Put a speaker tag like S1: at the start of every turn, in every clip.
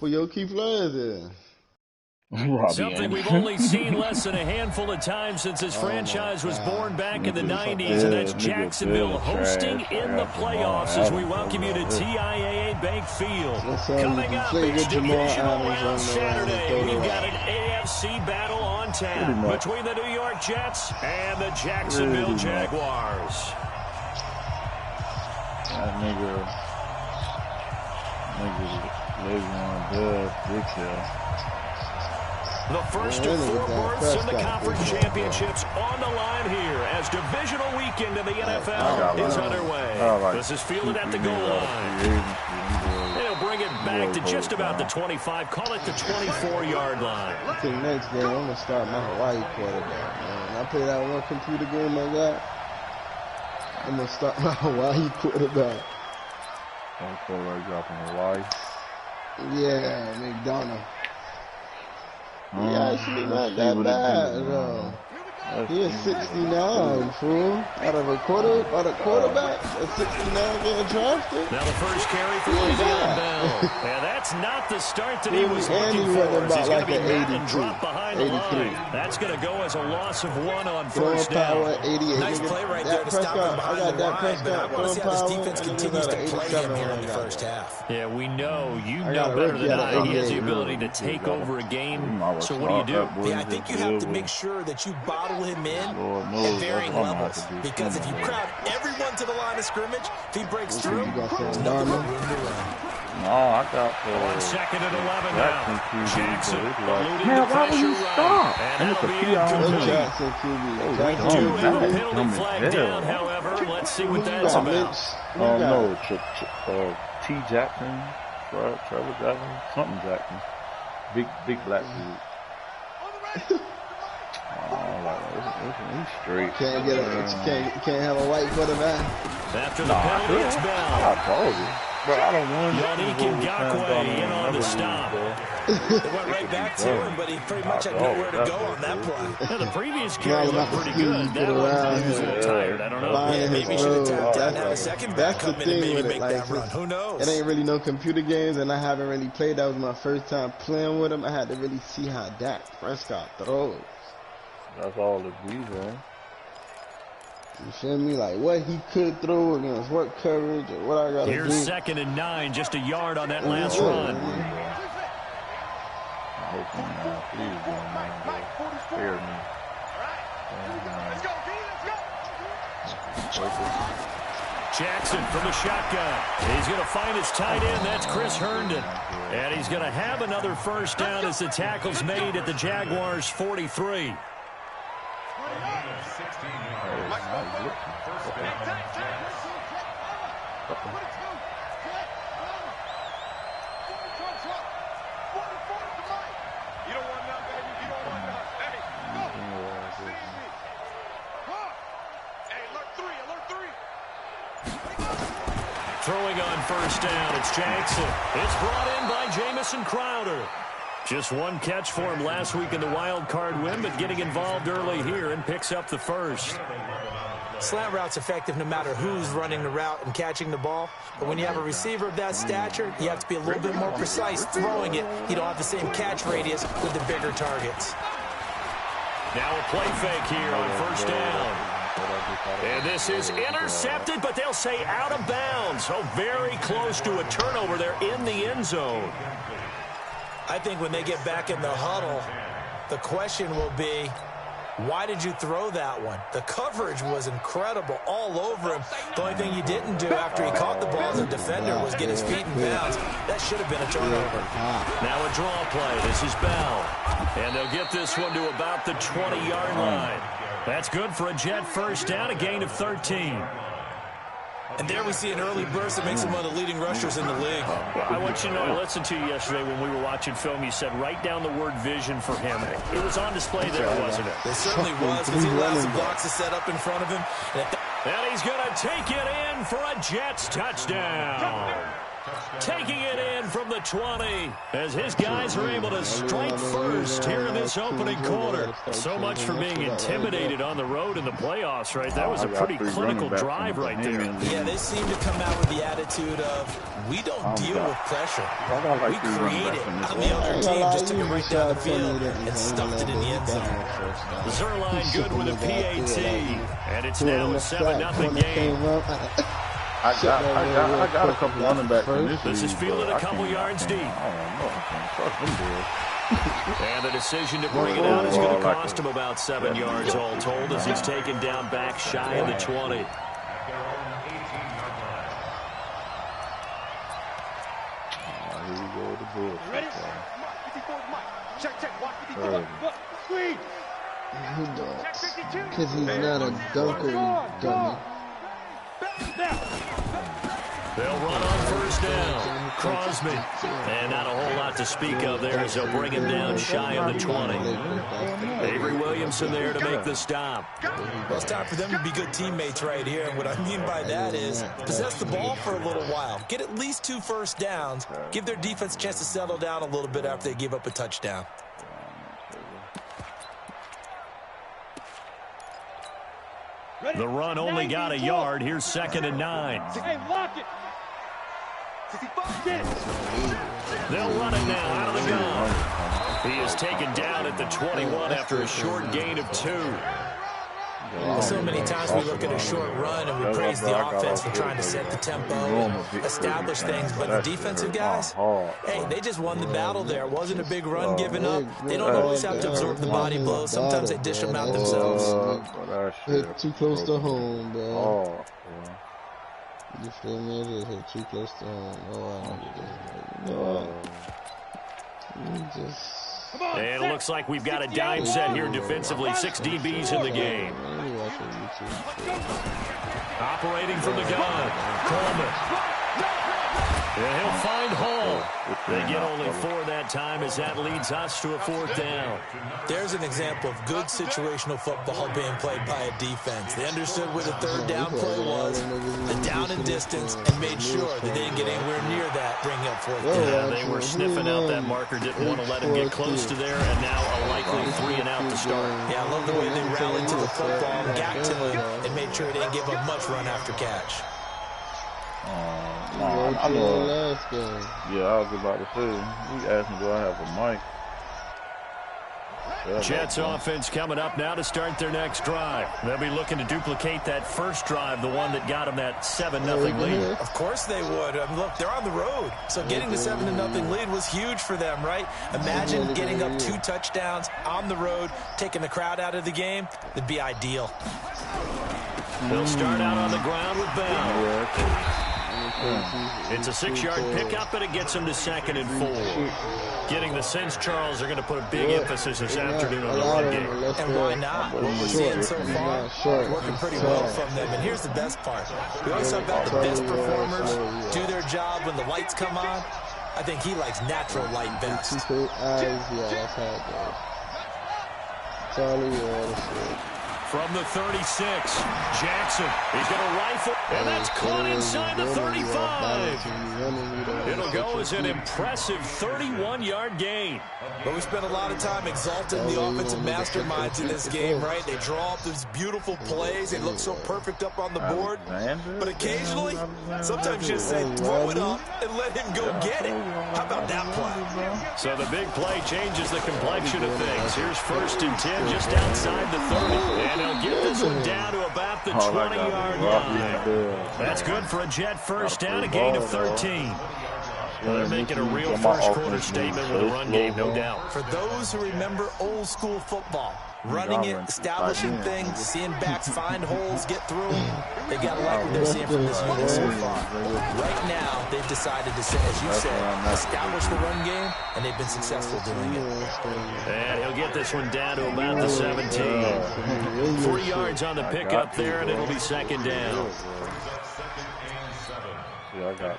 S1: for your key players there.
S2: Something we've only seen less than a handful of times since this franchise was born back in the 90s, and that's Jacksonville hosting in the playoffs as we welcome you to TIAA Bank Field. Coming up, it's divisional round Saturday. We've got an AFC battle on tap between the New York Jets and the Jacksonville Jaguars.
S3: That nigga lives on the big hill.
S2: The first of 4 berths in the conference championships on the line here as divisional weekend in the NFL is underway. This is fielded at the goal line. They'll bring it back to just about the 25, call it the 24-yard line.
S1: I think next game I'm going to start my Hawaii quarterback, man. I play that one computer game I got. I'm going to start my Hawaii quarterback.
S3: Quarterback dropping Hawaii.
S1: Yeah, McDonough. He actually not that bad, though. He is 69, fool. Out of a quarterback, a 69 getting drafted.
S2: Now the first carry for Le'Veon Bell. Yeah, that's not the start that he was looking for. He's going to be met and drop behind the line. That's going to go as a loss of 1 on first down.
S4: Nice play right there to stop him behind the line, but I want to see how this defense continues to play him here in the first half.
S2: Yeah, we know. You know better than I. He has the ability to take over a game. So what do?
S4: Yeah, I think you have to make sure that you bottle him in at varying levels. Because if you crowd everyone to the line of scrimmage, if he breaks through, there's nothing but room to run.
S3: No, I got
S2: 1 second and 11 now. Jackson eluding
S3: man,
S2: the
S3: why would
S2: pressure
S3: he stop?
S2: and it'll be incomplete.
S1: Jackson QB.
S2: We do have a penalty flag down, however. Let's see what that's about.
S3: Oh, no, T. Jackson, Trevor Jackson, something Jackson. Big black dude. He's straight.
S1: Can't have a white quarterback.
S2: After the penalty, it's Bell.
S3: I told you. But I don't want
S2: Yannick Ngakoue in on the stop.
S4: It went right back to him, but he pretty much had nowhere to go on that play.
S2: Yeah, the previous carry looked pretty good. That one, he was a little tired. I don't know.
S4: Yeah, maybe he should have tapped down, had a second back come in and maybe make that run. Who knows?
S1: It ain't really no computer games, and I haven't really played. That was my first time playing with him. I had to really see how Dak Prescott throws.
S3: That's all it be, man.
S1: You feel me? Like what he could throw against what coverage or what I got to do.
S2: Here's 2nd and 9, just a yard on that last run.
S3: Please don't spare me.
S2: Jackson from the shotgun. He's going to find his tight end. That's Chris Herndon. And he's going to have another first down as the tackle's made at the Jaguars' 43. Throwing on first down, it's Jackson. It's brought in by Jamison Crowder. Just 1 catch for him last week in the wild card win, but getting involved early here and picks up the first.
S4: Slant route's effective no matter who's running the route and catching the ball. But when you have a receiver of that stature, you have to be a little bit more precise throwing it. You don't have the same catch radius with the bigger targets.
S2: Now a play fake here on first down. And this is intercepted, but they'll say out of bounds. So very close to a turnover there in the end zone.
S4: I think when they get back in the huddle, the question will be, why did you throw that one? The coverage was incredible all over him. The only thing he didn't do after he caught the ball as a defender was get his feet in bounds. That should have been a turnover.
S2: Now a draw play. This is Bell. And they'll get this one to about the 20-yard line. That's good for a Jet first down, a gain of 13.
S4: And there we see an early burst that makes him one of the leading rushers in the league.
S2: Well, I want you to know, I listened to you yesterday when we were watching film. You said write down the word vision for him. It was on display there, wasn't it?
S4: It certainly was, because he allows the blocks to set up in front of him.
S2: And he's going to take it in for a Jets touchdown. Taking it in from the 20 as his guys are able to strike first here in this opening quarter. So much for being intimidated on the road in the playoffs, right? That was a pretty clinical drive right there.
S4: Yeah, they seem to come out with the attitude of, we don't deal with pressure. We create it on the other team, just took it right down the field and stuffed it in the end zone.
S2: Zerline good with a PAT, and it's now a 7-0 game.
S3: I got a couple running backs in this
S2: This is fielded a couple yards deep. And the decision to bring it out is going to cost him about 7 yards all told as he's taken down back shy of the 20.
S3: Here we go with the bull.
S5: Ready? Check. Watch 54. Screen.
S1: He does. Because he's not a dunker, you dummy.
S2: They'll run on first down. Crosby. And not a whole lot to speak of there as they'll bring him down shy of the 20. Avery Williamson there to make the stop.
S4: Well, it's time for them to be good teammates right here. And what I mean by that is possess the ball for a little while. Get at least 2 first downs. Give their defense a chance to settle down a little bit after they give up a touchdown.
S2: The run only got a yard. Here's 2nd and 9.
S5: Hey, lock it.
S2: They'll run it now out of the gun. He is taken down at the 21 after a short gain of 2.
S4: So many times we look at a short run and we praise the offense for trying to set the tempo and establish things, but the defensive guys, hey, they just won the battle there. It wasn't a big run given up. They don't always have to absorb the body blows. Sometimes they dish them out themselves.
S1: Hit too close to home, bro. You feel me? It is hit too close to home.
S2: And it looks like we've got a dime set here defensively. 6 DBs in the game. Operating from the gun. Coleman. And he'll find Hall. They get only 4 that time as that leads us to a 4th down.
S4: There's an example of good situational football being played by a defense. They understood where the 3rd down play was, the down and distance, and made sure that they didn't get anywhere near that, bringing up 4th down.
S2: Yeah, they were sniffing out that marker, didn't want to let him get close to there, and now a likely 3 and out to start.
S4: Yeah, I love the way they rallied to the football, got to him, and made sure they didn't give him much run after catch.
S3: I know. Yeah, I was about to say. He asked me, do I have a mic?
S2: Jets offense coming up now to start their next drive. They'll be looking to duplicate that first drive, the one that got them that 7-0 lead.
S4: Of course they would. Look, they're on the road, so getting the 7-0 lead was huge for them, right? Imagine getting up 2 touchdowns on the road, taking the crowd out of the game. That'd be ideal.
S2: They'll start out on the ground with Bell. It's a 6-yard pickup, and it gets them to 2nd and 4. Getting the sense, Charles, they're going to put a big emphasis this afternoon on the run game.
S4: And why not? What we're seeing so far is working pretty well from them. And here's the best part. We always talk about the best performers do their job when the lights come on. I think he likes natural light best.
S2: From the 36, Jackson, he's going to rifle, and that's caught inside the 35. It'll go as an impressive 31-yard gain.
S4: But we spent a lot of time exalting the offensive masterminds in this game, right? They draw up these beautiful plays. They look so perfect up on the board. But occasionally, sometimes you just say, throw it up and let him go get it. How about that play?
S2: So the big play changes the complexion of things. Here's 1st and 10 just outside the 30. And he'll get this one down to about the 20-yard line. That's good for a Jet first down, a gain of 13. Well, they're making a real first-quarter statement with a run game, no doubt.
S4: For those who remember old-school football, running it, establishing things, seeing backs find holes, get through them, they got to like what they're seeing from this unit so far. Right now, they've decided to, as you said, establish the run game, and they've been successful doing it.
S2: And he'll get this one down to about the 17. 3 yards on the pickup there, and it'll be 2nd down.
S3: Yeah, I got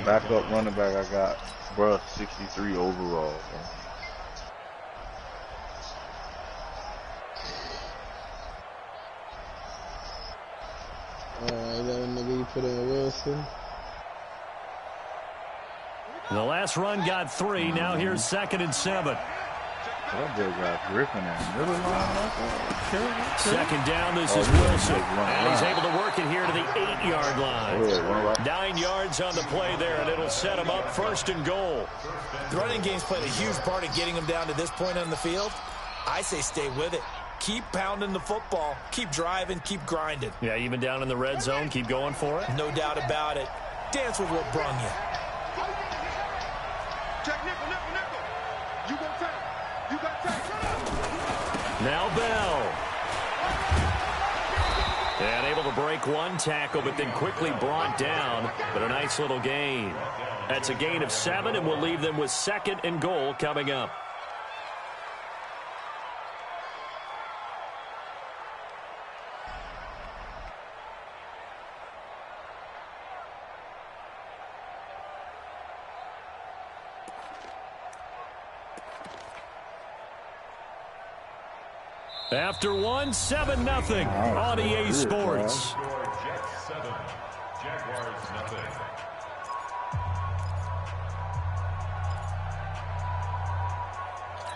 S3: backup running back. I got, bruh, 63 overall.
S1: Alright, that nigga you put in Wilson.
S2: The last run got 3. Now here's 2nd and 7.
S3: That boy got Griffin at middle line.
S2: Second down, this is Wilson. And he's able to work it here to the 8-yard line. 9 yards on the play there, and it'll set him up 1st and goal.
S4: The running game's played a huge part in getting him down to this point on the field. I say stay with it. Keep pounding the football. Keep driving. Keep grinding.
S2: Yeah, even down in the red zone, keep going for it.
S4: No doubt about it. Dance with what brung you.
S5: Check nickel, nickel, nickel. You go take. You got take.
S2: Now Bell. And able to break one tackle, but then quickly brought down. But a nice little gain. That's a gain of 7, and we'll leave them with 2nd and goal coming up. After 1, 7-0 on EA Sports.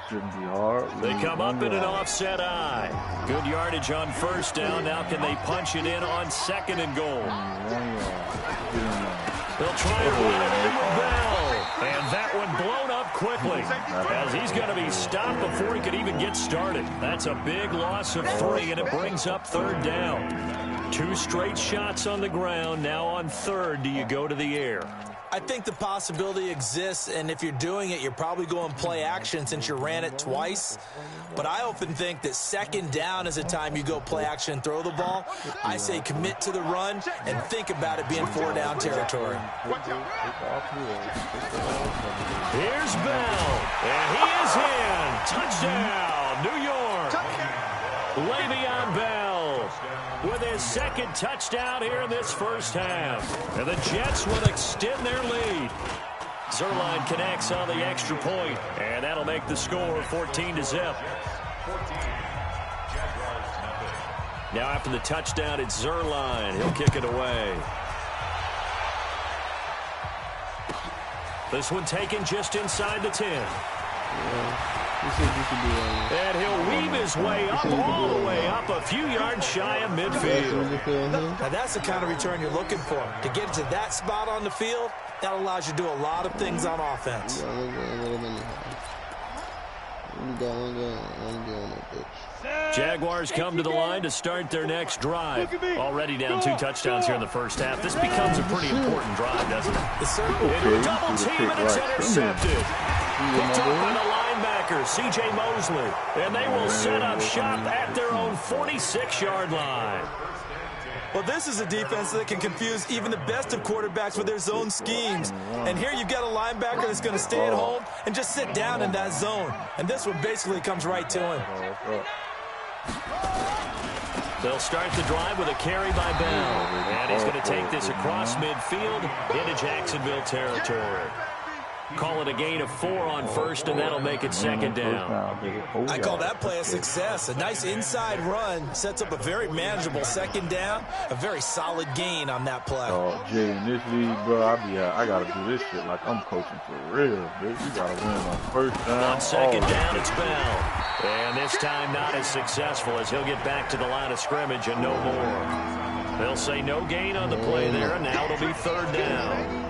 S3: Shouldn't be hard.
S2: They come up in an offset eye. Good yardage on 1st down. Now can they punch it in on 2nd and goal? They'll try to run it in with Bell. And that one blown up quickly as he's going to be stopped before he could even get started. That's a big loss of 3, and it brings up 3rd down. 2 straight shots on the ground. Now on 3rd, do you go to the air?
S4: I think the possibility exists, and if you're doing it, you're probably going play action since you ran it twice. But I often think that 2nd down is a time you go play action and throw the ball. I say commit to the run and think about it being 4-down territory.
S2: Here's Bell, and he is in. Touchdown, New York. Le'Veon Bell with his 2nd touchdown here in this 1st half. And the Jets will extend their lead. Zerline connects on the extra point, and that'll make the score 14-0. Now after the touchdown, it's Zerline. He'll kick it away. This one taken just inside the 10. And he'll weave his way up, all the way up, a few yards shy of midfield.
S4: Now that's the kind of return you're looking for. To get to that spot on the field, that allows you to do a lot of things on offense.
S2: Jaguars come to the line to start their next drive. Already down 2 touchdowns here in the 1st half. This becomes a pretty important drive, doesn't it?
S4: It's certainly
S2: double team, and it's intercepted. Picked up by the linebacker, C.J. Mosley. And they will set up shop at their own 46-yard line.
S4: Well, this is a defense that can confuse even the best of quarterbacks with their zone schemes. And here you've got a linebacker that's going to stay at home and just sit down in that zone. And this one basically comes right to him.
S2: They'll start the drive with a carry by Bell. And he's going to take this across midfield into Jacksonville territory. Call it a gain of 4 on 1st, and that'll make it 2nd down.
S4: I call that play a success. A nice inside run sets up a very manageable 2nd down. A very solid gain on that play.
S3: Oh, Jay, in this league, bro, I got to do this shit like I'm coaching for real, bitch. You got to win on 1st down.
S2: On 2nd down, it's Bell. And this time not as successful as he'll get back to the line of scrimmage and no more. They'll say no gain on the play there, and now it'll be 3rd down.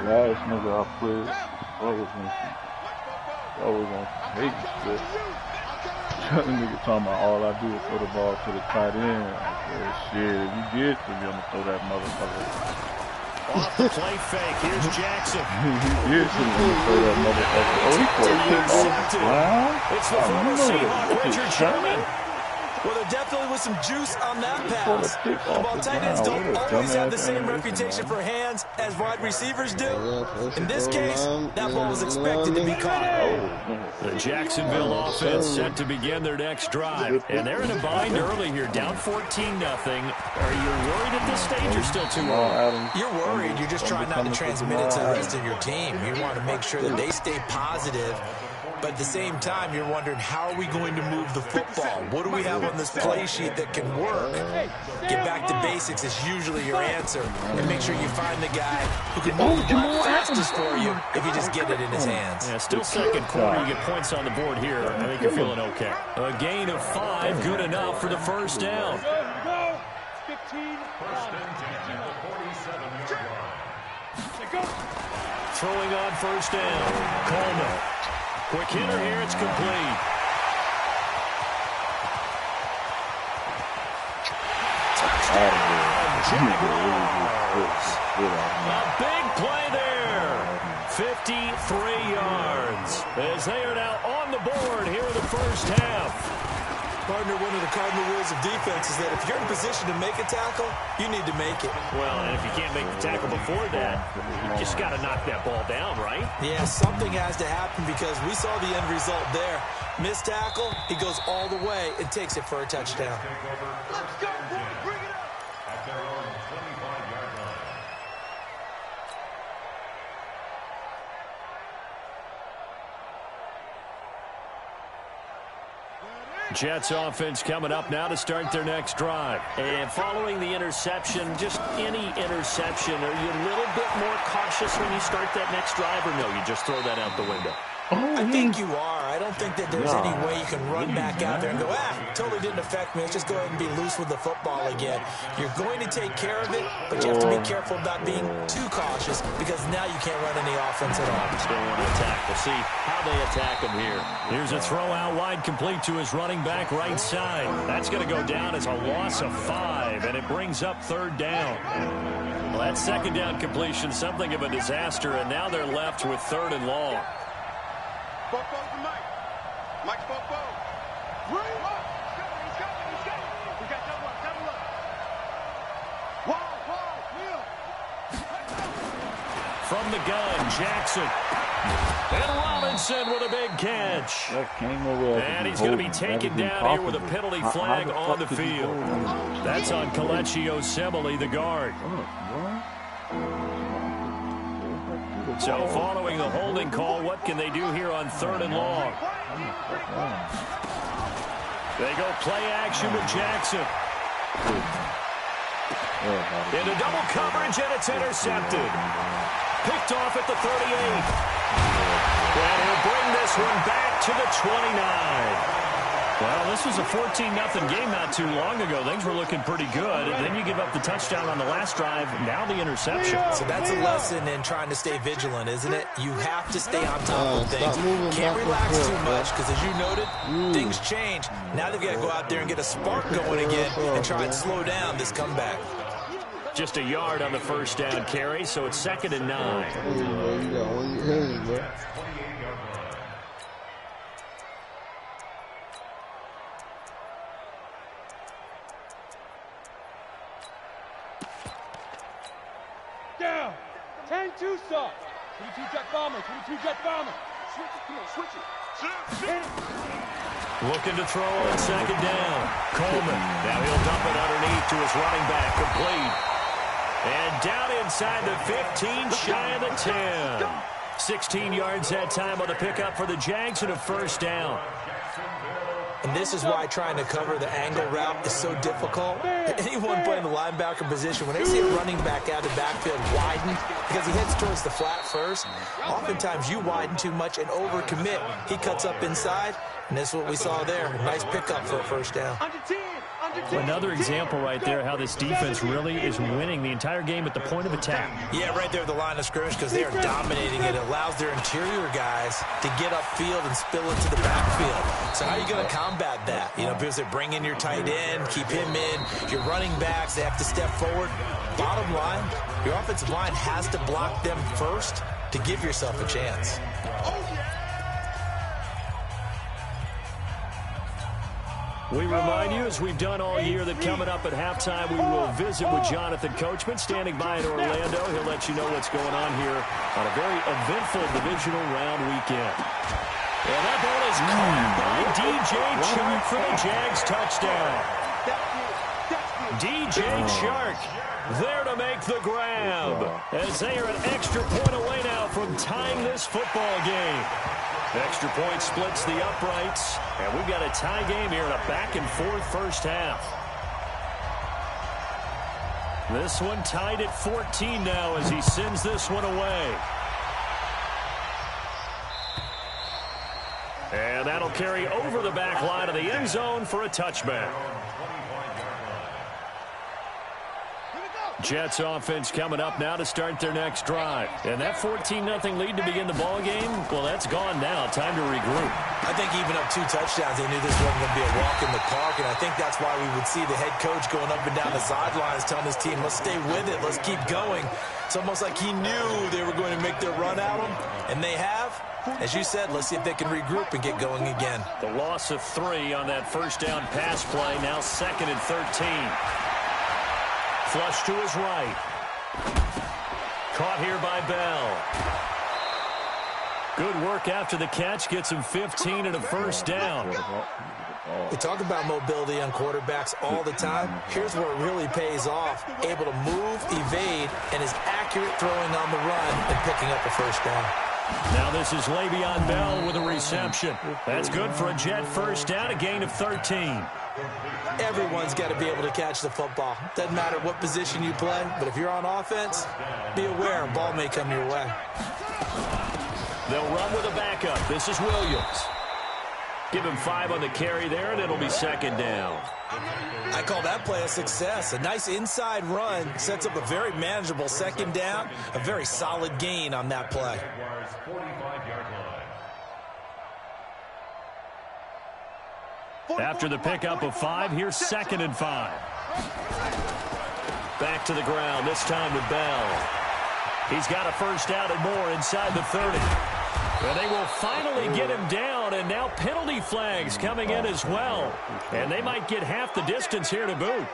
S3: Last nigga I played, I was on hate shit. The nigga talking about all I do is throw the ball to the tight end. I said, shit, if you did for me, I'm gonna throw that motherfucker.
S2: Off the play fake, here's Jackson.
S3: He did for me, I'm gonna throw that motherfucker. Oh, he put a kick off the ground?
S2: It's the former Seahawk, Richard Sherman.
S4: Well, there definitely was some juice on that pass. While tight ends don't always have the same reputation for hands as wide receivers do, in this case, that ball was expected to be caught.
S2: The Jacksonville offense set to begin their next drive. And they're in a bind early here, down 14-0. Are you worried at this stage or still too early?
S4: You're worried. You're just trying not to transmit it to the rest of your team. You want to make sure that they stay positive But at the same time, you're wondering, how are we going to move the football? What do we have on this play sheet that can work? Get back to basics is usually your answer. And make sure you find the guy who can move the ball fastest for you if you just get it in his hands.
S2: Yeah, still second quarter. You get points on the board here. I think you're feeling okay. A gain of 5, good enough for the first down.
S5: 15.
S2: Throwing on first down. Coleman. Quick hitter here. It's complete. A big play there. 53 yards. As they are now on the board here in the first half.
S4: Partner, one of the cardinal rules of defense is that if you're in position to make a tackle, you need to make it.
S2: Well, and if you can't make the tackle before that, you just got to knock that ball down, right?
S4: Yeah, something has to happen because we saw the end result there. Missed tackle, he goes all the way and takes it for a touchdown.
S5: Let's go, boy. Bring it up. At their own 25-yard line.
S2: Jets offense coming up now to start their next drive. And following the interception, just any interception, are you a little bit more cautious when you start that next drive, or no, you just throw that out the window?
S4: I think you are. I don't think that there's any way you can run back out there and go, totally didn't affect me. Let's just go ahead and be loose with the football again. You're going to take care of it, but you have to be careful about being too cautious because now you can't run any offense at all.
S2: Still want to attack. We'll see how they attack him here. Here's a throw out wide, complete to his running back right side. That's going to go down as a loss of 5, and it brings up third down. Well, that second down completion, something of a disaster, and now they're left with third and long.
S5: Both to Mike. Mike's both. He's got it. We got double up. Wheel.
S2: From the gun, Jackson. And Robinson with a big catch. And he's going to be taken down here with a penalty flag on the field. That's on Kelechi Osemele, the guard. So following the holding call, what can they do here on third and long? They go play action with Jackson. Into double coverage, and it's intercepted. Picked off at the 38. And he'll bring this one back to the 29. Well, this was a 14-0 game not too long ago. Things were looking pretty good. And then you give up the touchdown on the last drive. Now the interception.
S4: So that's a lesson in trying to stay vigilant, isn't it? You have to stay on top of things. Can't relax too much because, as you noted, things change. Now they've got to go out there and get a spark going again and try and slow down this comeback.
S2: Just a yard on the first down carry, so it's 2nd and 9.
S5: Down. 10-2 stop. 22 jet bomber. Switch it.
S2: Looking to throw on 2nd down. Coleman. Now he'll dump it underneath to his running back. Complete. And down inside the 15, shy of the 10. 16 yards that time on the pickup for the Jags and a first down.
S4: And this is why trying to cover the angle route is so difficult. Anyone playing the linebacker position, when they see a running back out of the backfield widen, because he heads towards the flat first, oftentimes you widen too much and overcommit. He cuts up inside, and this is what we saw there. Nice pickup for a first down.
S2: Another example right there how this defense really is winning the entire game at the point of attack.
S4: Yeah, right there at the line of scrimmage because they are dominating it. It allows their interior guys to get upfield and spill into the backfield. So how are you going to combat that? You know, because they bring in your tight end, keep him in. Your running backs, they have to step forward. Bottom line, your offensive line has to block them first to give yourself a chance.
S2: We remind you, as we've done all year, that coming up at halftime, we will visit with Jonathan Coachman, standing by in Orlando. He'll let you know what's going on here on a very eventful divisional round weekend. And that ball is caught by DJ Chark for the Jags touchdown. DJ Chark there to make the grab, as they are an extra point away now from tying this football game. Extra point splits the uprights, and we've got a tie game here in a back-and-forth first half. This one tied at 14 now as he sends this one away. And that'll carry over the back line of the end zone for a touchback. Jets offense coming up now to start their next drive. And that 14-0 lead to begin the ball game, well, that's gone now. Time to regroup.
S4: I think even up 2 touchdowns, they knew this wasn't going to be a walk in the park, and I think that's why we would see the head coach going up and down the sidelines telling his team, let's stay with it, let's keep going. It's almost like he knew they were going to make their run at him, and they have. As you said, let's see if they can regroup and get going again.
S2: The loss of 3 on that first down pass play, now 2nd and 13. Flush to his right. Caught here by Bell. Good work after the catch. Gets him 15 and a first down.
S4: We talk about mobility on quarterbacks all the time. Here's where it really pays off. Able to move, evade, and is accurate throwing on the run and picking up a first down.
S2: Now this is Le'Veon Bell with a reception. That's good for a Jet first down, a gain of 13.
S4: Everyone's got to be able to catch the football. Doesn't matter what position you play, but if you're on offense, be aware a ball may come your way.
S2: They'll run with a backup. This is Williams. Give him 5 on the carry there, and it'll be 2nd down.
S4: I call that play a success. A nice inside run sets up a very manageable 2nd down. A very solid gain on that play.
S2: After the pickup of 5, here's 2nd and 5. Back to the ground, this time with Bell. He's got a first down and more inside the 30. Well, they will finally get him down, and now penalty flags coming in as well. And they might get half the distance here to boot.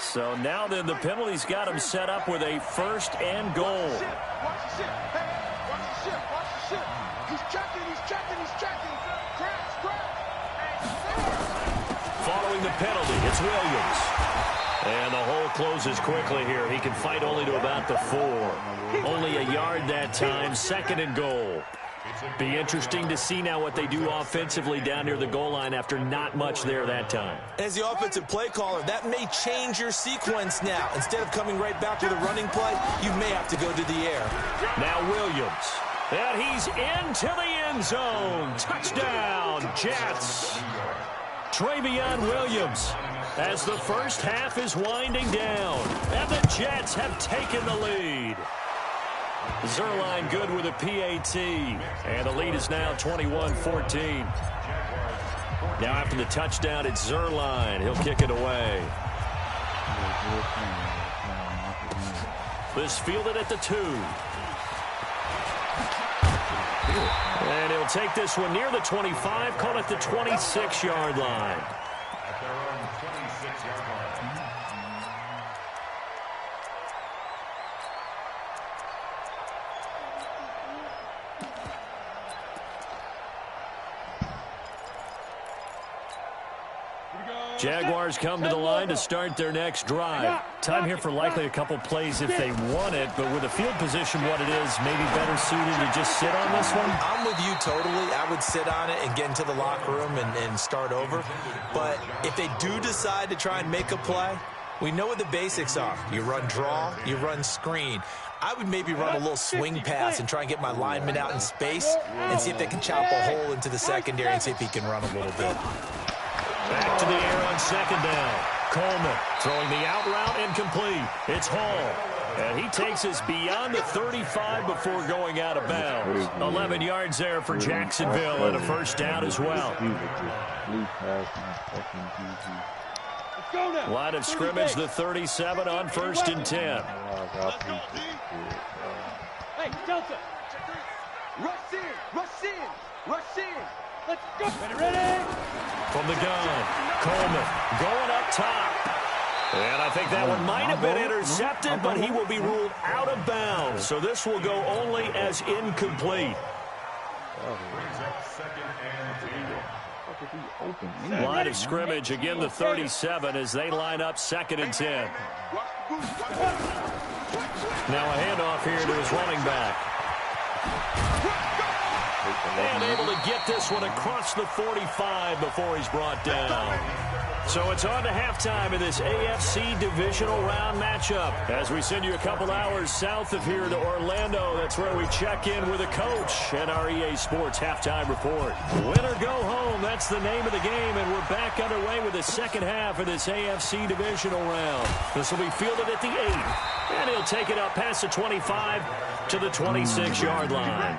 S2: So now then the penalty's got him set up with a 1st and goal.
S5: Watch the ship. Hey, watch the ship. Watch the ship. He's checking.
S2: Following the penalty, it's Williams. And the hole closes quickly here. He can fight only to about the 4. Only a yard that time, 2nd and goal. Be interesting to see now what they do offensively down near the goal line after not much there that time.
S4: As the offensive play caller, that may change your sequence now. Instead of coming right back to the running play, you may have to go to the air.
S2: Now Williams. And he's into the end zone. Touchdown, Jets. Travion Williams as the first half is winding down. And the Jets have taken the lead. Zerline good with a PAT. And the lead is now 21-14. Now after the touchdown, it's Zerline. He'll kick it away. This fielded at the 2. And he'll take this one near the 25, call it the 26-yard line. Jaguars come to the line to start their next drive. Time here for likely a couple plays if they want it, but with the field position what it is, maybe better suited to just sit on this one?
S4: I'm with you totally. I would sit on it and get into the locker room and start over. But if they do decide to try and make a play, we know what the basics are. You run draw, you run screen. I would maybe run a little swing pass and try and get my lineman out in space and see if they can chop a hole into the secondary and see if he can run a little bit.
S2: Back to the air on 2nd down. Coleman throwing the out route incomplete. It's Hall. And he takes us beyond the 35 before going out of bounds. 11 yards there for Jacksonville and a first down as well. Line of scrimmage, the 37 on 1st and 10.
S5: Hey, Delta. Rush in. Rush in. Rush in. Let's go. Ready?
S2: From the gun, Coleman going up top. And I think that one might have been intercepted, but he will be ruled out of bounds. So this will go only as incomplete. Line of scrimmage, again the 37 as they line up 2nd and 10. Now a handoff here to his running back. And able to get this one across the 45 before he's brought down. So it's on to halftime in this AFC divisional round matchup. As we send you a couple hours south of here to Orlando, that's where we check in with a coach and our EA Sports halftime report. Win or go home, that's the name of the game, and we're back underway with the second half of this AFC divisional round. This will be fielded at the 8, and he'll take it up past the 25 to the 26-yard line.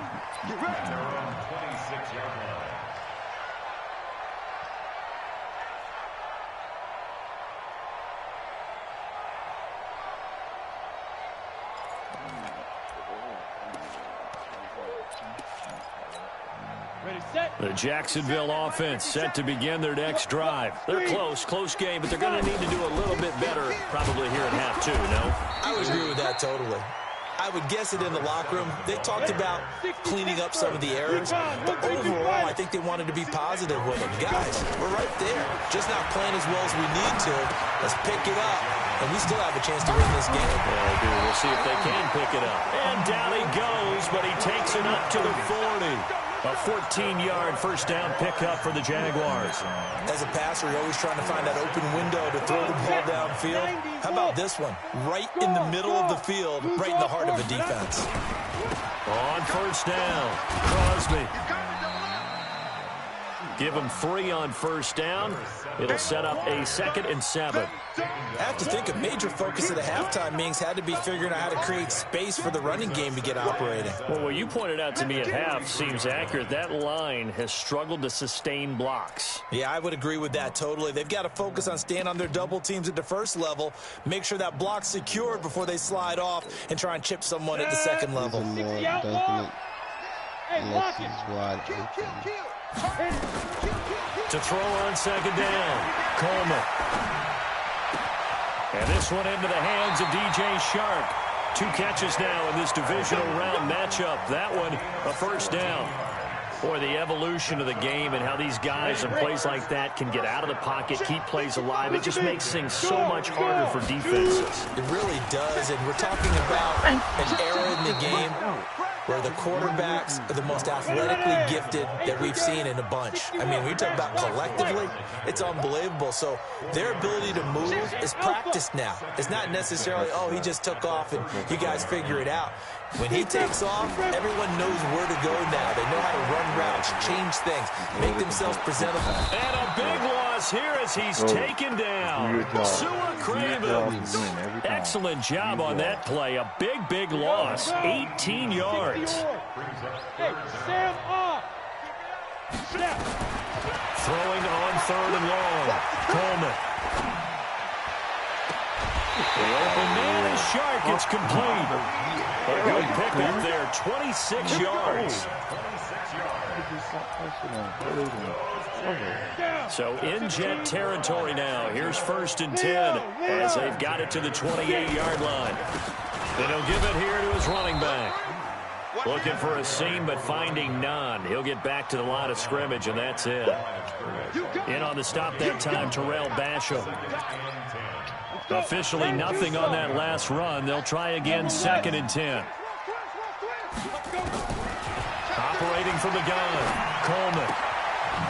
S2: The Jacksonville offense set to begin their next drive. They're close game, but they're going to need to do a little bit better probably here at half two, no?
S4: I would agree with that totally. I would guess it in the locker room. They talked about cleaning up some of the errors, but overall, I think they wanted to be positive with them. Guys, we're right there. Just not playing as well as we need to. Let's pick it up, and we still have a chance to win this game.
S2: Yeah, they do. We'll see if they can pick it up. And down he goes, but he takes it up to the 40. A 14-yard first down pickup for the Jaguars.
S4: As a passer, you're always trying to find that open window to throw the ball downfield. How about this one? Right in the middle of the field, right in the heart of a defense.
S2: On first down, Crosby. Give him 3 on first down. It'll set up a 2nd and 7.
S4: I have to think a major focus of the halftime meetings had to be figuring out how to create space for the running game to get operating.
S2: Well, what you pointed out to me at half seems accurate. That line has struggled to sustain blocks.
S4: Yeah, I would agree with that totally. They've got to focus on staying on their double teams at the first level, make sure that block's secured before they slide off, and try and chip someone at the second level.
S2: To throw on second down, Coleman. And this one into the hands of DJ Shark. 2 catches now in this divisional round matchup. That one, a first down. Boy, the evolution of the game and how these guys in plays like that can get out of the pocket, keep plays alive, it just makes things so much harder for defenses.
S4: It really does, and we're talking about an era in the game where the quarterbacks are the most athletically gifted that we've seen in a bunch. I mean, when you talk about collectively, it's unbelievable. So their ability to move is practiced now. It's not necessarily, oh, he just took off and you guys figure it out. When he takes off, everyone knows where to go now. They know how to run routes, change things, make themselves presentable.
S2: And a big loss here as he's taken down. Sua Cravens. Excellent job on that play. A big loss. 18 yards. Throwing on 3rd and long. Coleman. The open man is Shark. It's complete. A good pickup there. 26 yards. So in Jet territory now. Here's 1st and 10 as they've got it to the 28-yard line. Then he'll give it here to his running back. Looking for a seam, but finding none. He'll get back to the line of scrimmage, and that's it. In on the stop that time, Terrell Basham. Officially nothing on that last run. They'll try again, 2nd and 10. Operating from the gun, Coleman.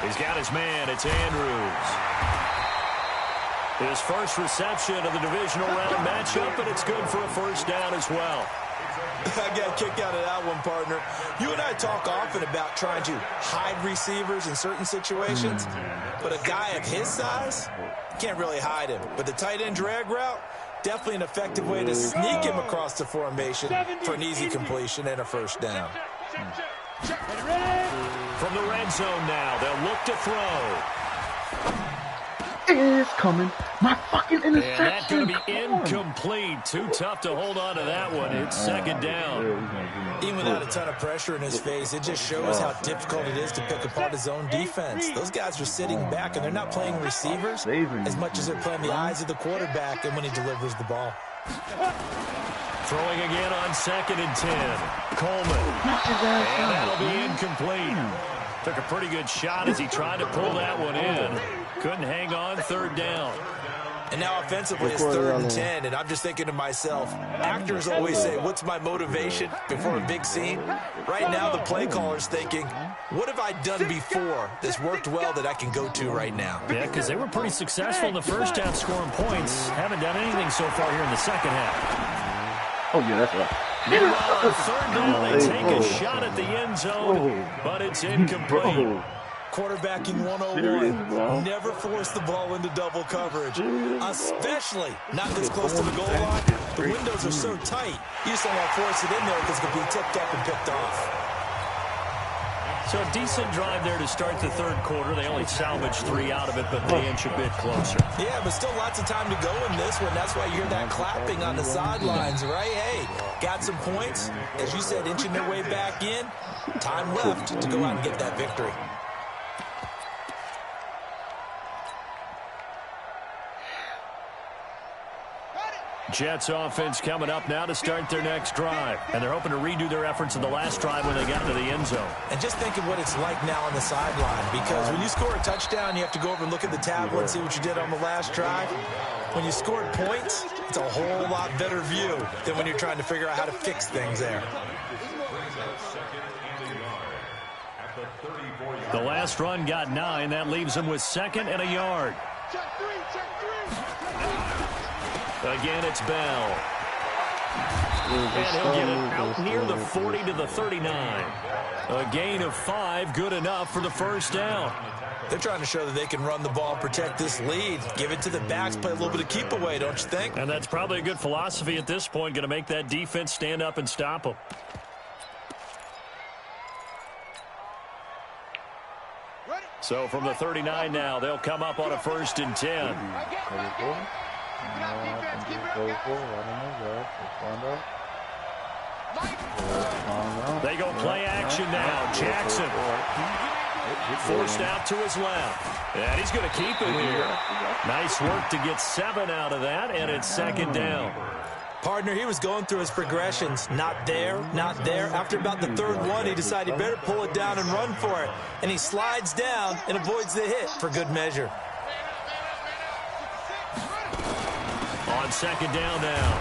S2: He's got his man. It's Andrews. His first reception of the divisional round matchup, and it's good for a first down as well.
S4: I got a kick out of that one, partner. You and I talk often about trying to hide receivers in certain situations, but a guy of his size, can't really hide him. But the tight end drag route, definitely an effective way to sneak him across the formation for an easy completion and a first down.
S2: From the red zone now, they'll look to throw.
S3: It's coming. My fucking interception.
S2: And that's going to be incomplete. Too tough to hold on to that one. It's 2nd down.
S4: Even without a ton of pressure in his face, it just shows how difficult it is to pick apart his own defense. Those guys are sitting back, and they're not playing receivers as much as they're playing the eyes of the quarterback and when he delivers the ball.
S2: Throwing again on 2nd and 10. Coleman. And that'll be incomplete. Took a pretty good shot as he tried to pull that one in. Couldn't hang on, 3rd down.
S4: And now offensively it's 3rd and 10, and I'm just thinking to myself, actors always say, what's my motivation before a big scene? Right now the play caller's thinking, what have I done before that's worked well that I can go to right now?
S2: Yeah, because they were pretty successful in the first half scoring points. Haven't done anything so far here in the second half.
S3: Oh, yeah, that's right.
S2: Meanwhile, on 3rd down, they take a shot at the end zone, but it's incomplete.
S4: Quarterbacking 101. Never force the ball into double coverage, especially not this close to the goal line. The windows are so tight, you just don't want to force it in there because it could be tipped up and picked off.
S2: So a decent drive there to start the 3rd quarter. They only salvaged 3 out of it, but they inch a bit closer.
S4: Yeah, but still lots of time to go in this one. That's why you hear that clapping on the sidelines, right? Hey, got some points. As you said, inching their way back in. Time left to go out and get that victory.
S2: Jets offense coming up now to start their next drive. And they're hoping to redo their efforts in the last drive when they got to the end zone.
S4: And just think of what it's like now on the sideline, because when you score a touchdown, you have to go over and look at the tablet and see what you did on the last drive. When you scored points, it's a whole lot better view than when you're trying to figure out how to fix things there.
S2: The last run got 9. That leaves them with 2nd and a yard. Again, it's Bell. And he'll get it out near the 40 to the 39. A gain of 5, good enough for the first down.
S4: They're trying to show that they can run the ball and protect this lead. Give it to the backs, play a little bit of keep away, don't you think?
S2: And that's probably a good philosophy at this point, going to make that defense stand up and stop them. So from the 39 now, they'll come up on a 1st and 10. They go play action now. Jackson forced out to his left. And he's going to keep it here. Nice work to get 7 out of that, and it's 2nd down.
S4: Partner, he was going through his progressions. Not there, not there. After about the 3rd one, he decided he better pull it down and run for it. And he slides down and avoids the hit for good measure.
S2: On 2nd down now,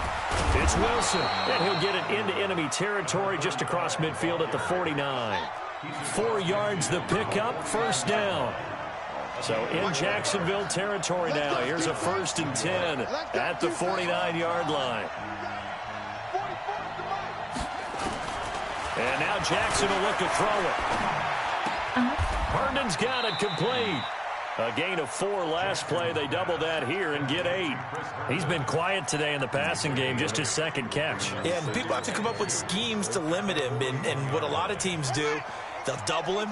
S2: it's Wilson, and he'll get it into enemy territory just across midfield at the 49. 4 yards the pickup, 1st down. So in Jacksonville territory now. Here's a 1st and 10 at the 49-yard line. And now Jackson will look to throw it. Herndon's got it complete. A gain of 4 last play. They double that here and get 8. He's been quiet today in the passing game, just his 2nd catch.
S4: Yeah, and people have to come up with schemes to limit him. And what a lot of teams do, they'll double him,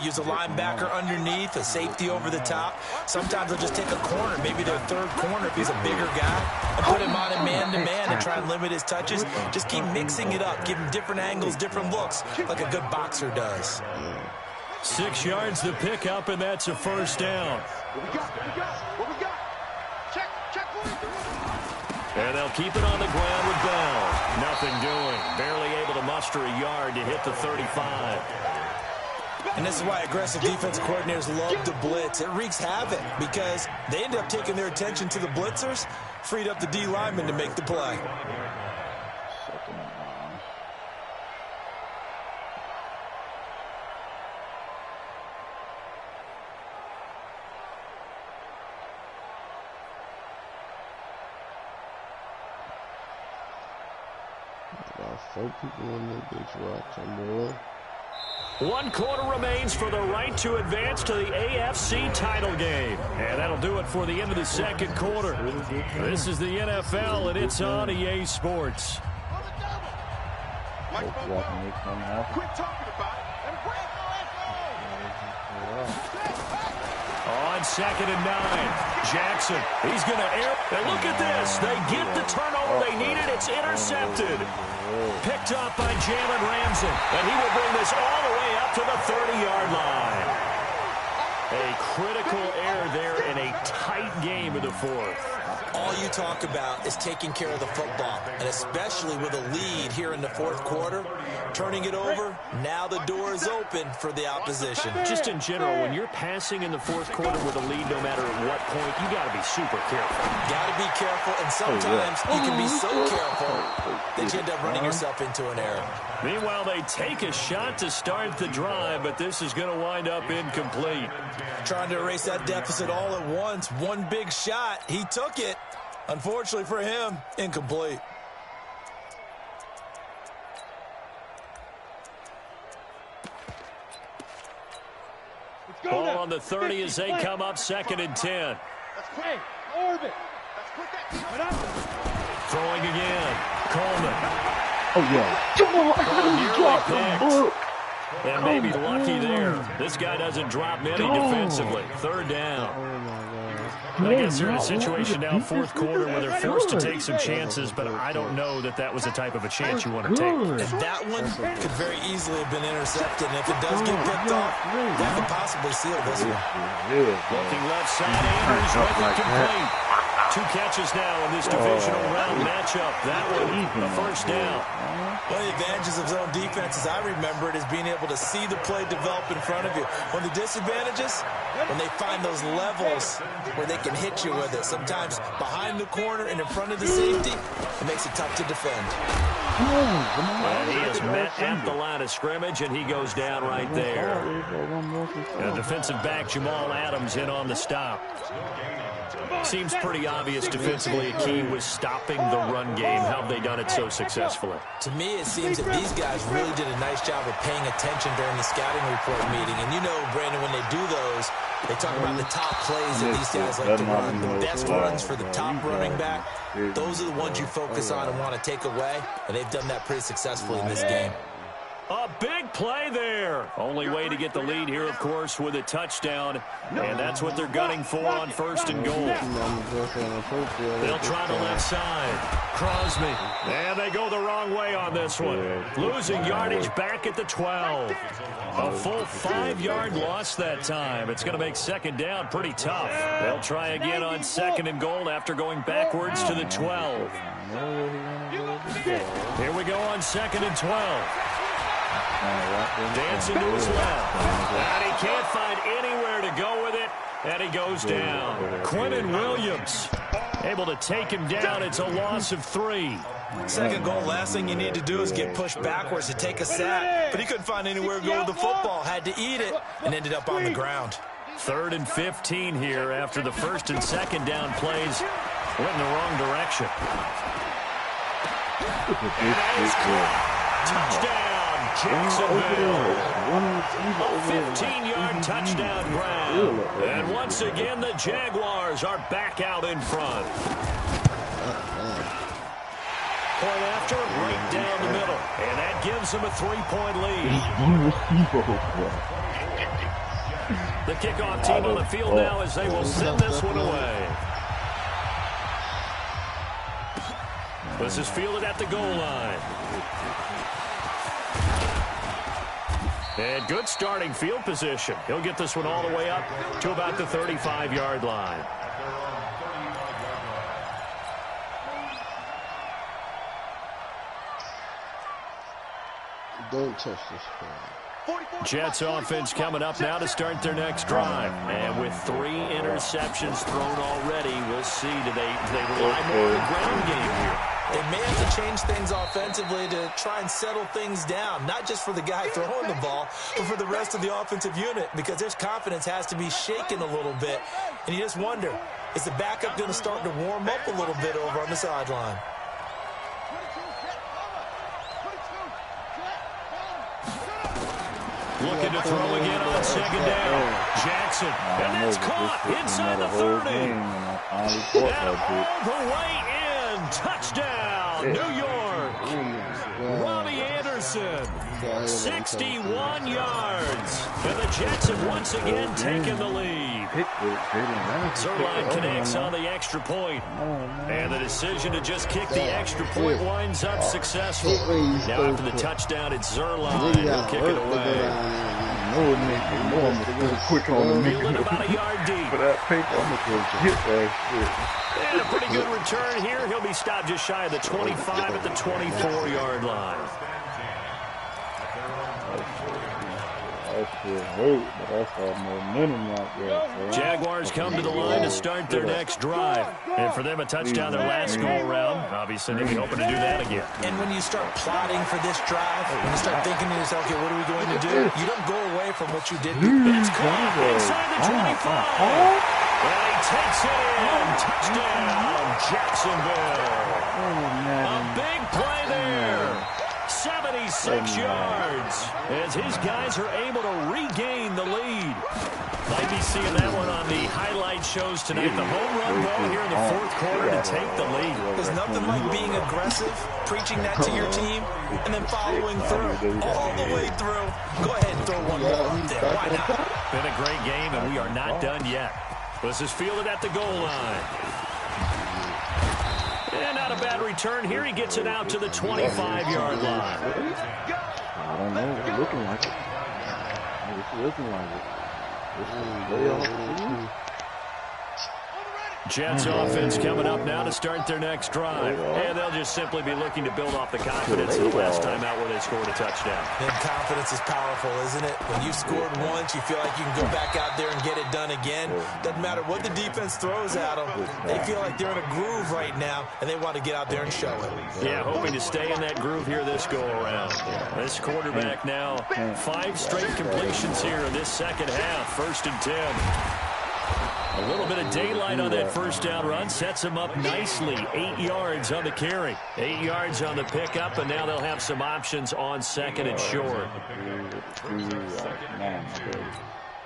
S4: use a linebacker underneath, a safety over the top. Sometimes they'll just take a corner, maybe their 3rd corner if he's a bigger guy, and put him on a man-to-man and try and limit his touches. Just keep mixing it up, give him different angles, different looks, like a good boxer does.
S2: 6 yards the pickup, and that's a 1st down.
S5: What we got? Check.
S2: And they'll keep it on the ground with Bell. Nothing doing. Barely able to muster a yard to hit the 35.
S4: And this is why aggressive defense coordinators love to blitz. It wreaks havoc because they end up taking their attention to the blitzers, freed up the D lineman to make the play.
S1: About 4 people in the bitch watching, boy.
S2: 1 quarter remains for the right to advance to the AFC title game. And that'll do it for the end of the 2nd quarter. This is the NFL, and it's on EA Sports.
S5: Quit talking about it.
S2: On 2nd and 9, Jackson, he's going to air. And look at this. They get the turnover they needed. It's intercepted. Picked up by Jalen Ramsey. And he will bring this all the way up to the 30-yard line. A critical error there in a tight game in the 4th.
S4: All you talk about is taking care of the football, and especially with a lead here in the fourth quarter, turning it over, now the door is open for the opposition.
S2: Just in general, when you're passing in the fourth quarter with a lead, no matter at what point, you got to be super careful.
S4: Got to be careful, and sometimes you can be so careful that you end up running yourself into an error.
S2: Meanwhile, they take a shot to start the drive, but this is going to wind up incomplete.
S4: Trying to erase that deficit all at once. One big shot. He took it. Unfortunately for him, incomplete.
S2: Ball on the 30 as they come up 2nd and 10. Throwing again. Coleman.
S3: Oh, yeah. Come on. How did you drop him?
S2: And maybe lucky there. This guy doesn't drop many defensively. 3rd down. I guess they're in a situation now, 4th quarter, where they're forced to take some chances, but I don't know that that was the type of a chance you want to take.
S4: And that one could very easily have been intercepted, and if it does get picked off, that could possibly seal this one.
S2: Looking left side, Andrews with it complete. 2 catches now in this divisional round matchup. That one, a 1st down.
S4: One of the advantages of zone defense, as I remember it, is being able to see the play develop in front of you. One of the disadvantages, when they find those levels where they can hit you with it. Sometimes behind the corner and in front of the safety, it makes it tough to defend.
S2: And he is met at the line of scrimmage, and he goes down right there. And defensive back Jamal Adams in on the stop. Seems pretty obvious defensively. A key was stopping the run game. How have they done it so successfully?
S4: To me, it seems that these guys really did a nice job of paying attention during the scouting report meeting. And you know, Brandon, when they do those, they talk about the top plays that these guys like to run. The best runs for the top running back. Those are the ones you focus on and want to take away. And they've done that pretty successfully in this game.
S2: A big play there. Only way to get the lead here, of course, with a touchdown. And that's what they're gunning for on 1st and goal. They'll try the left side. Crosby. And they go the wrong way on this one. Losing yardage back at the 12. A full 5-yard loss that time. It's going to make 2nd down pretty tough. They'll try again on 2nd and goal after going backwards to the 12. Here we go on 2nd and 12. Dancing to his left. And he can't find anywhere to go with it. And he goes down. Quinnen Williams able to take him down. It's a loss of 3.
S4: 2nd goal, last thing you need to do is get pushed backwards to take a sack. But he couldn't find anywhere to go with the football. Had to eat it and ended up on the ground.
S2: 3rd and 15 here after the 1st and 2nd down plays went in the wrong direction. Touchdown. Jacksonville. A 15-yard touchdown grab. And once again, the Jaguars are back out in front. Point after, right down the middle. And that gives them a 3-point lead. The kickoff team on the field now as they will send this one away. This is fielded at the goal line. And good starting field position. He'll get this one all the way up to about the 35-yard line.
S1: Don't touch this ball.
S2: Jets offense coming up now to start their next drive. And with 3 interceptions thrown already, we'll see. Do they rely more on the ground game here?
S4: They may have to change things offensively to try and settle things down, not just for the guy throwing the ball, but for the rest of the offensive unit, because their confidence has to be shaken a little bit. And you just wonder, is the backup going to start to warm up a little bit over on the sideline?
S2: Looking to throw again on 2nd down. Jackson, and that's caught inside the 30. And all the way in. Touchdown, New York. Robbie Anderson Jefferson. 61 yards. And the Jets have once again taken the lead. Zerline connects on the extra point. And the decision to just kick the extra point winds up successful. Now after the touchdown, it's Zerline. He'll kick it away.
S3: Quick on the
S2: Feeling about a yard deep.
S3: For that paper, I'm going to hit that shit.
S2: And a pretty good return here. He'll be stopped just shy of the 25 at the 24-yard line. Jaguars come to the line to start their next drive. And for them, a touchdown their last go-around. Obviously, they'll be hoping to do that again.
S4: And when you start plotting for this drive, when you start thinking to yourself, okay, what are we going to do? You don't go away from what you did.
S2: It's caught inside the 25. And he takes it in. Touchdown, Jacksonville. A big play there. 76 yards as his guys are able to regain the lead. Might be seeing that one on the highlight shows tonight. The home run ball here in the fourth quarter to take the lead.
S4: There's nothing like being aggressive, preaching that to your team, and then following through, all the way through. Go ahead and throw one more up there. Why not?
S2: Been a great game, and we are not done yet. This is fielded at the goal line. And not a bad return here. He gets it out to the 25-yard line.
S3: I don't know. It's looking like it. It's looking like it.
S2: Jets offense coming up now to start their next drive. And they'll just simply be looking to build off the confidence of the last time out where they scored a touchdown.
S4: And confidence is powerful, isn't it? When you've scored once, you feel like you can go back out there and get it done again. Doesn't matter what the defense throws at them. They feel like they're in a groove right now, and they want to get out there and show it.
S2: Yeah, hoping to stay in that groove here this go-around. This quarterback now, 5 straight completions here in this second half. 1st and 10. A little bit of daylight on that first down run sets him up nicely. 8 yards on the carry. 8 yards on the pickup, and now they'll have some options on 2nd and short.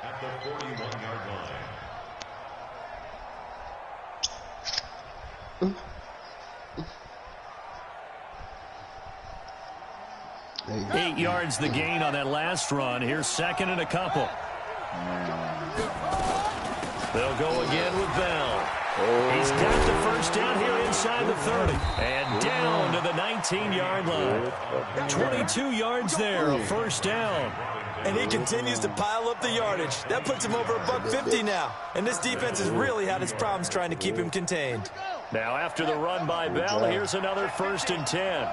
S6: At the 41-yard line.
S2: 8 yards the gain on that last run. Here's 2nd and a couple. They'll go again with Bell. He's got the first down here inside the 30. And down to the 19-yard line. 22 yards there, a first down.
S4: And he continues to pile up the yardage. That puts him over $150 now. And this defense has really had its problems trying to keep him contained.
S2: Now after the run by Bell, here's another 1st and 10.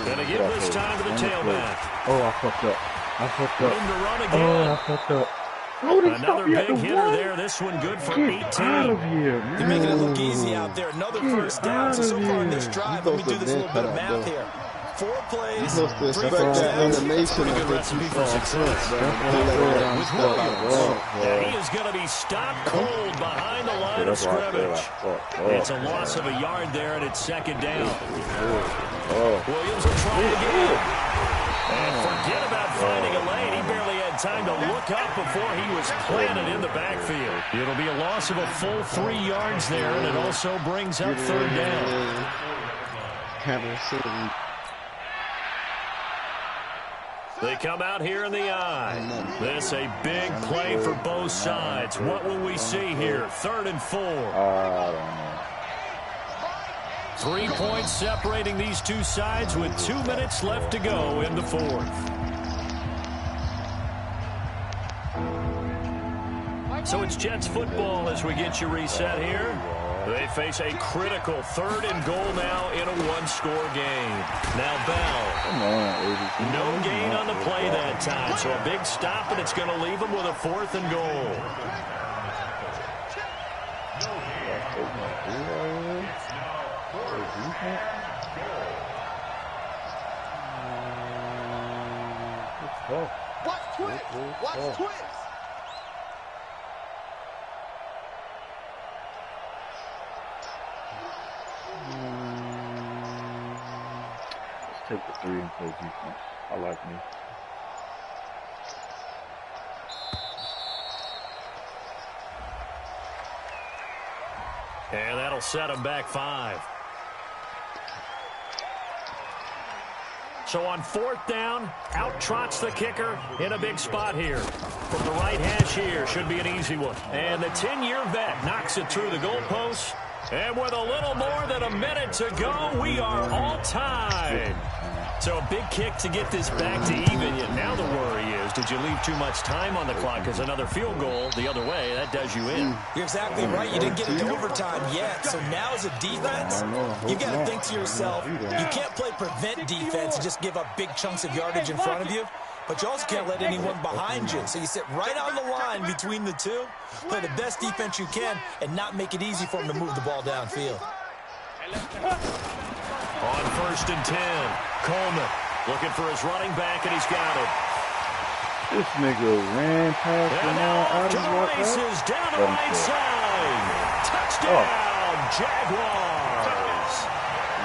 S2: Gonna give this time to the tailback.
S3: Oh, I fucked up.
S2: Room to run again.
S3: I fucked up.
S2: Another big hitter there. This one good for 18.
S4: They're making it look easy out there. Another first down. So far in this drive, let me do this little bit of math here. 4 plays, 3 first downs. That's a pretty good recipe for success. With Williams. He is going to be stopped cold behind the line of scrimmage. It's a loss of a yard there, and it's 2nd down. Williams will try again. And forget about finding a lane. He barely had time to look up before he was planted in the backfield. It'll be a loss of a full 3 yards there, and it also brings up 3rd down. They come out here in the eye. This a big play for both sides. What will we see here? 3rd and 4. 3 points separating these two sides with 2 minutes left to go in the 4th. So it's Jets football as we get you reset here. They face a critical 3rd and goal now in a 1-score game. Now Bell. No gain on the play that time, so a big stop, and it's going to leave them with a 4th and goal.
S5: Watch twist! Watch twist!
S3: Let's take the 3 and play defense. I like me.
S2: And that'll set them back 5. So on 4th down, out trots the kicker in a big spot here. From the right hash here, should be an easy one. And the 10-year vet knocks it through the goalpost. And with a little more than a minute to go, we are all tied. So a big kick to get this back to even. Yet now the worry is, did you leave too much time on the clock? Because another field goal the other way, that does you in.
S4: You're exactly right. You didn't get into overtime yet. So now as a defense, you've got to think to yourself, you can't play prevent defense and just give up big chunks of yardage in front of you. But you also can't let anyone behind you. So you sit right on the line between the two, play the best defense you can, and not make it easy for them to move the ball downfield.
S2: On 1st and 10, Coleman looking for his running back, and he's got it.
S3: This nigga ran past the man out of the
S2: races down the right side. Touchdown, Jaguars.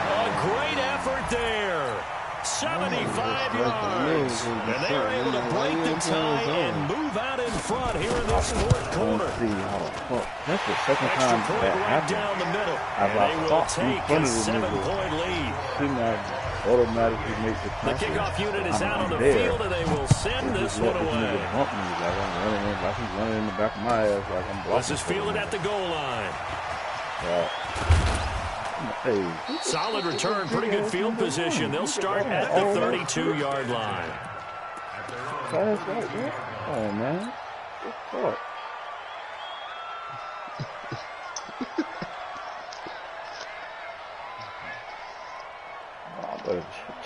S2: A great effort there. 75 yards. And they were able to break the tie and move out in front here in this 4th quarter.
S3: That's the second time that happened.
S2: Down the middle.
S3: They will
S2: take a 7-point lead.
S3: Automatically make the
S2: kickoff unit is out on the field, and they will send this one away.
S3: He's running in the back of my ass like I'm blocking.
S2: This is fielded at the goal line.
S3: Hey.
S2: Solid return, pretty good field position. They'll start at the 32-yard line.
S3: Oh, man. What's up?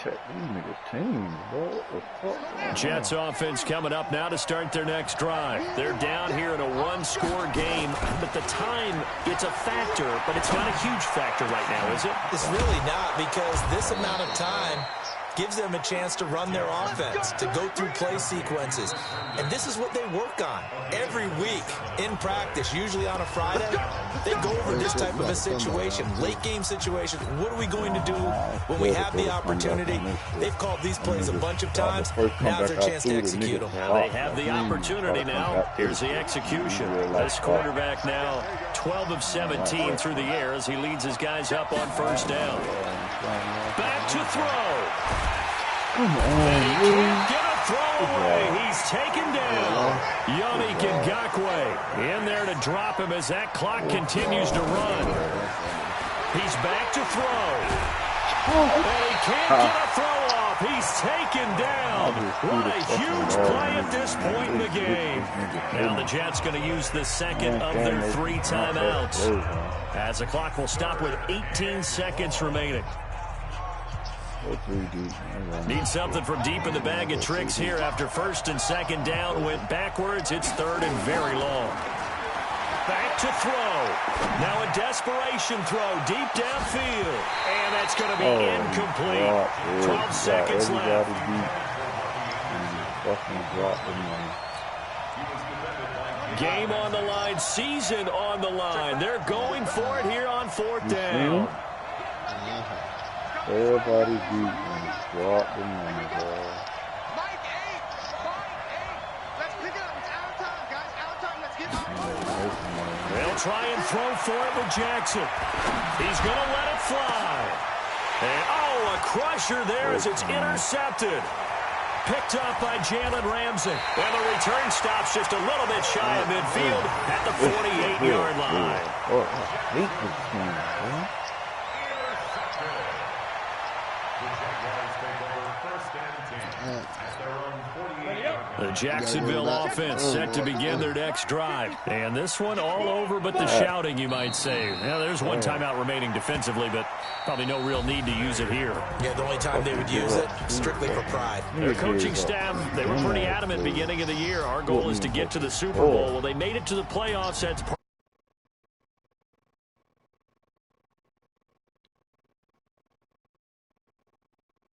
S3: Check these niggas' teams, bro. What the fuck?
S2: Jets offense coming up now to start their next drive. They're down here in a one-score game, but the time, it's a factor, but it's not a huge factor right now, is it?
S4: It's really not, because this amount of time gives them a chance to run their offense, to go through play sequences. And this is what they work on every week in practice, usually on a Friday. They go over this type of a situation, late game situation. What are we going to do when we have the opportunity? They've called these plays a bunch of times. Now's their chance to execute them.
S2: Now they have the opportunity now. Here's the execution. This quarterback now 12 of 17 through the air as he leads his guys up on 1st down. Back to throw.
S3: Come on,
S2: he can't get a throw away. He's taken down. Yannick Ngakoue in there to drop him as that clock continues to run. He's back to throw. And he can't get a throw off. He's taken down. What a huge play at this point in the game. Now the Jets going to use the second of their 3 timeouts, as the clock will stop with 18 seconds remaining. Need something from deep in the bag of tricks here after 1st and 2nd down went backwards. It's 3rd and very long. Back to throw. Now a desperation throw deep downfield. And that's going to be incomplete. 12 seconds left. Game on the line. Season on the line. They're going for it here on 4th down.
S3: Everybody beat and drop the money, bro.
S5: Let's pick it up. It's out of time, guys. Out of time. Let's get out.
S2: They'll try and throw for it with Jackson. He's going to let it fly. And, a crusher there as it's intercepted. Picked up by Jalen Ramsey. And the return stops just a little bit shy of midfield at the 48-yard line.
S3: I hate this team, bro.
S2: The Jacksonville offense set to begin their next drive. And this one all over but the shouting, you might say. Now, there's one timeout remaining defensively, but probably no real need to use it here.
S4: Yeah, the only time they would use it, strictly for pride.
S2: Their coaching staff, they were pretty adamant beginning of the year. Our goal is to get to the Super Bowl. Well, they made it to the playoffs. That's